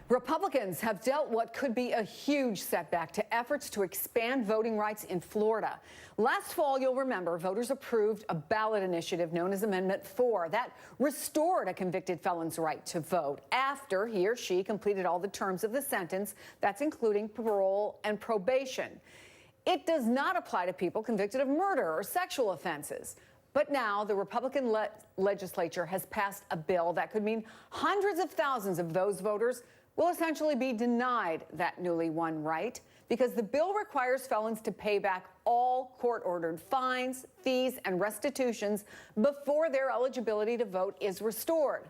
Republicans have dealt what could be a huge setback to efforts to expand voting rights in Florida. Last fall, you'll remember, voters approved a ballot initiative known as Amendment 4 that restored a convicted felon's right to vote after he or she completed all the terms of the sentence. That's including parole and probation. It does not apply to people convicted of murder or sexual offenses. But now the Republican legislature has passed a bill that could mean hundreds of thousands of those voters will essentially be denied that newly won right because the bill requires felons to pay back all court-ordered fines, fees, and restitutions before their eligibility to vote is restored.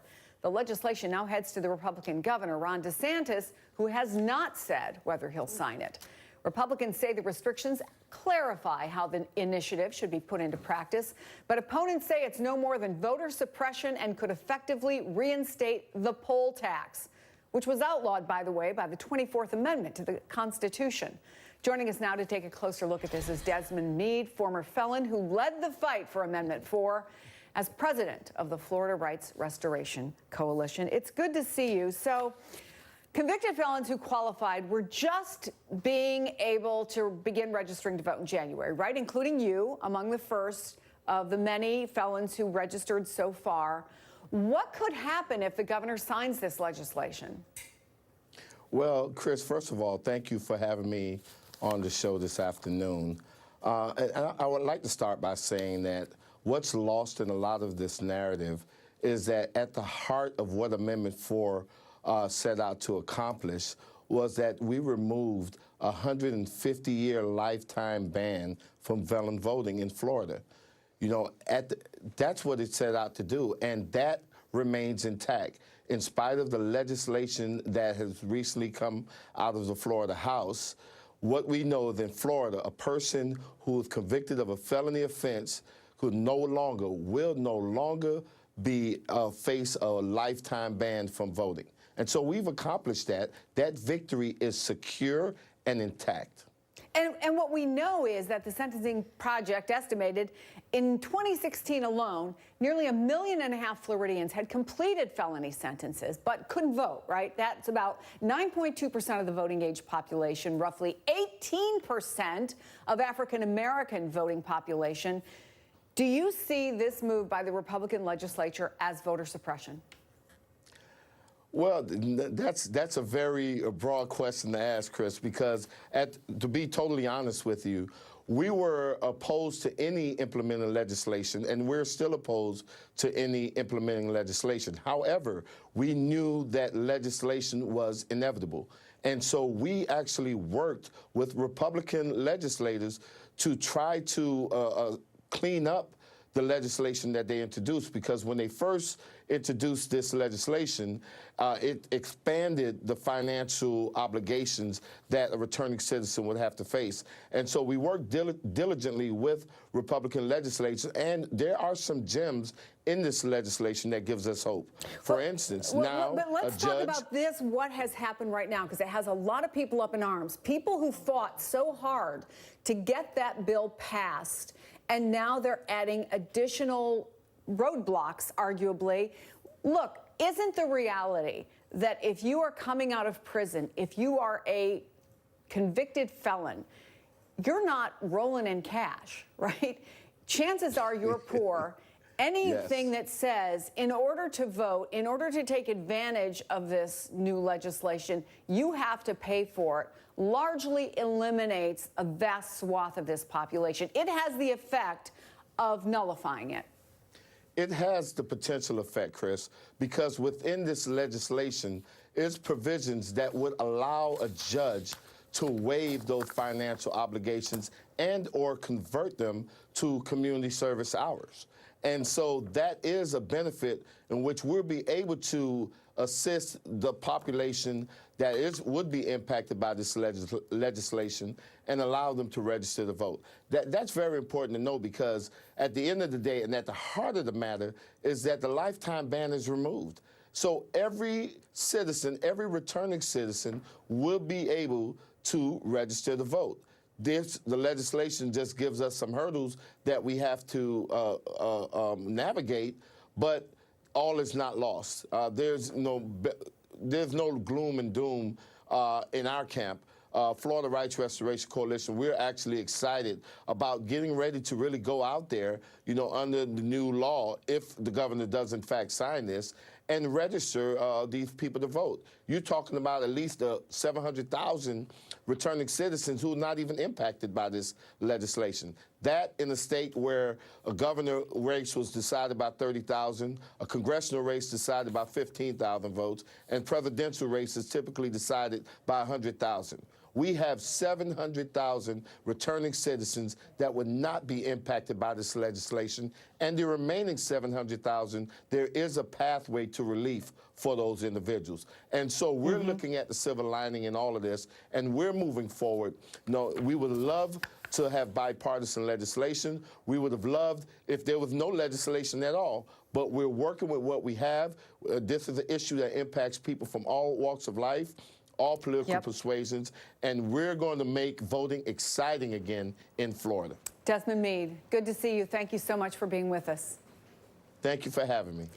The legislation now heads to the Republican governor, Ron DeSantis, who has not said whether he'll sign it. Republicans say the restrictions clarify how the initiative should be put into practice, but opponents say it's no more than voter suppression and could effectively reinstate the poll tax, which was outlawed, by the way, by the 24th Amendment to the Constitution. Joining us now to take a closer look at this is Desmond Meade, former felon who led the fight for Amendment 4 as president of the Florida Rights Restoration Coalition. It's good to see you. So, convicted felons who qualified were just being able to begin registering to vote in January, right? Including you, among the first of the many felons who registered so far. What could happen if the governor signs this legislation? Well, Chris, first of all, thank you for having me on the show this afternoon. And I would like to start by saying that what's lost in a lot of this narrative is that at the heart of what Amendment 4 set out to accomplish was that we removed a 150-year lifetime ban from felon voting in Florida. You know, that's what it set out to do, and that remains intact. In spite of the legislation that has recently come out of the Florida House, what we know is in Florida, a person who is convicted of a felony offense will no longer be face a lifetime ban from voting. And so we've accomplished that. That victory is secure and intact. And what we know is that the Sentencing Project estimated in 2016 alone, nearly 1.5 million Floridians had completed felony sentences but couldn't vote, right? That's about 9.2% of the voting age population, roughly 18% of African-American voting population. Do you see this move by the Republican legislature as voter suppression? Well, that's a very broad question to ask, Chris, because to be totally honest with you, we were opposed to any implementing legislation, and we're still opposed to any implementing legislation. However, we knew that legislation was inevitable. And so we actually worked with Republican legislators to try to clean up the legislation that they introduced, because when they first introduced this legislation, it expanded the financial obligations that a returning citizen would have to face. And so we worked diligently with Republican legislators, and there are some gems in this legislation that gives us hope. For instance, now but let's talk about this, what has happened right now, because it has a lot of people up in arms, people who fought so hard to get that bill passed, and now they're adding additional roadblocks, arguably. Look, isn't the reality that if you are coming out of prison, if you are a convicted felon, you're not rolling in cash, right? Chances are you're poor. Anything that says in order to vote, in order to take advantage of this new legislation, you have to pay for it, largely eliminates a vast swath of this population. It has the effect of nullifying it. It has the potential effect, Chris, because within this legislation is provisions that would allow a judge to waive those financial obligations and or convert them to community service hours. And so that is a benefit in which we'll be able to assist the population that would be impacted by this legislation and allow them to register to vote. That's very important to know, because at the end of the day and at the heart of the matter is that the lifetime ban is removed. So every citizen, every returning citizen will be able to register to vote. The legislation just gives us some hurdles that we have to navigate, but all is not lost. There's there's no gloom and doom in our camp. Florida Rights Restoration Coalition, we're actually excited about getting ready to really go out there, you know, under the new law, if the governor does in fact sign this, and register these people to vote. You're talking about at least 700,000 returning citizens who are not even impacted by this legislation. That in a state where a governor race was decided by 30,000, a congressional race decided by 15,000 votes, and presidential races typically decided by 100,000. We have 700,000 returning citizens that would not be impacted by this legislation, and the remaining 700,000, there is a pathway to relief for those individuals. And so we're looking at the silver lining in all of this, and we're moving forward. No, we would love to have bipartisan legislation. We would have loved if there was no legislation at all, but we're working with what we have. This is an issue that impacts people from all walks of life, all political persuasions, and we're going to make voting exciting again in Florida. Desmond Meade, good to see you. Thank you so much for being with us. Thank you for having me.